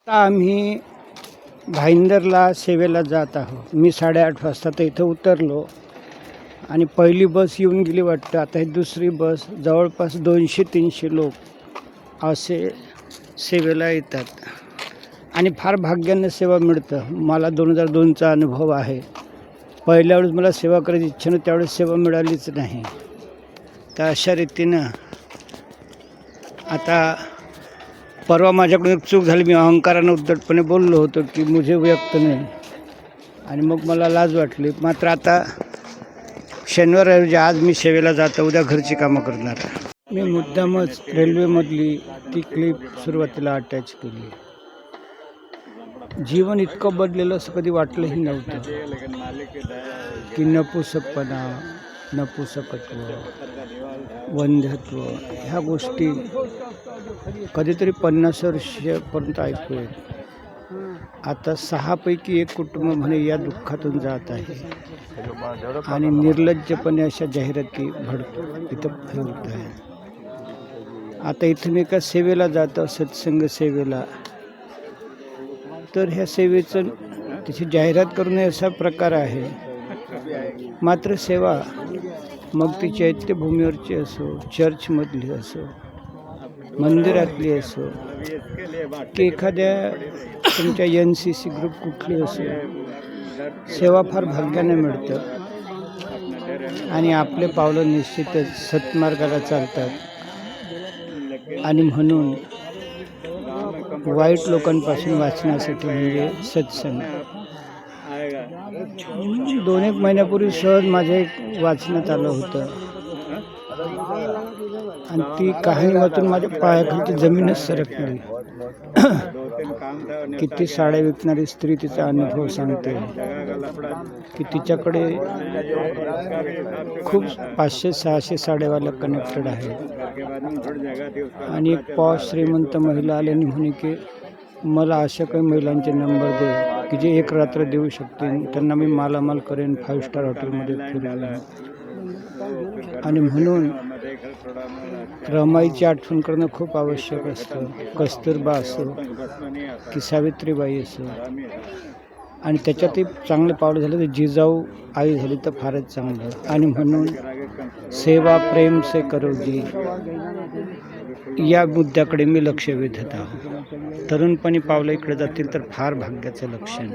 आता आम्ही भाईंदरला सेवेला जात आहोत. मी 8:30 वाजता तर इथं उतरलो आणि पहिली बस येऊन गेली वाटतं. आता ही दुसरी बस. जवळपास 200-300 लोक असे सेवेला येतात आणि फार भाग्यानं सेवा मिळतं. मला 2002चा अनुभव आहे. पहिल्या वेळेस मला सेवा करायची इच्छा नव्हती, त्यावेळेस सेवा मिळालीच नाही. तर अशा रीतीनं आता परवा माझ्याकडून एक चूक झाली. मी अहंकारानं उद्धटपणे बोललो होतो की मुझे व्यक्त नाही, आणि मग मला लाज वाटली. मात्र आता शनिवार ऐवजी आज मी सेवेला जातो, उद्या घरची कामं करणार. मी मुद्दामच रेल्वेमधली ती क्लिप सुरुवातीला अटॅच केली. जीवन इतकं बदलेलं असं कधी वाटलंही नव्हतं की नपुसकपणा, नपुसकत्व, वंध्यत्व ह्या गोष्टी कधीतरी 50 वर्षापर्यंत ऐकू येत. आता 6 पैकी 1 कुटुंब म्हणे या दुःखातून जात आहे आणि निर्लज्जपणे अशा जाहिराती इथं फिरत आहे. आता इथं मी एका सेवेला जातो, सत्संग सेवेला. तर ह्या सेवेचं त्याची जाहिरात करून असा प्रकार आहे. मात्र सेवा मग ती चैत्यभूमीवरची असो, चर्चमधली असो, मंदिरातली असो, की एखाद्या तुमच्या NCC ग्रुप कुठली असो, सेवा फार भाग्याने मिळतं आणि आपले पावलं निश्चितच सत्मार्गाला चालतात. आणि म्हणून वाईट लोकांपासून वाचण्यासाठी म्हणजे सत्संग. 2-1 महिन्यापूर्वी सहज माझ्या एक वाचण्यात आलं होतं आणि ती कहाणी वाचून माझ्या पायाखालची जमीनच सरकली. किती साड्या विकणारी स्त्री तिचा अनुभव सांगते की तिच्याकडे खूप 500-600 साड्यावाला कनेक्टेड आहेत. आणि एक पॉश श्रीमंत महिला आल्याने म्हणे की मला अशा काही महिलांचे नंबर दे की जे एक रात्र देऊ शकतील, त्यांना मी मालामाल करेन, 5 स्टार हॉटेलमध्ये फिरवेन. आणि म्हणून रमाईची आठवण करणं खूप आवश्यक असतं. कस्तुरबा असो की सावित्रीबाई असो. आणि त्याच्यातही चांगलं पावलं झालं तर जिजाऊ आई झाली तर फारच चांगलं. आणि म्हणून सेवा प्रेम से करो जी या मुद्द्याकडे मी लक्ष वेधत आहोत. तरुणपणी पावलं इकडे जातील तर फार भाग्याचं लक्षण.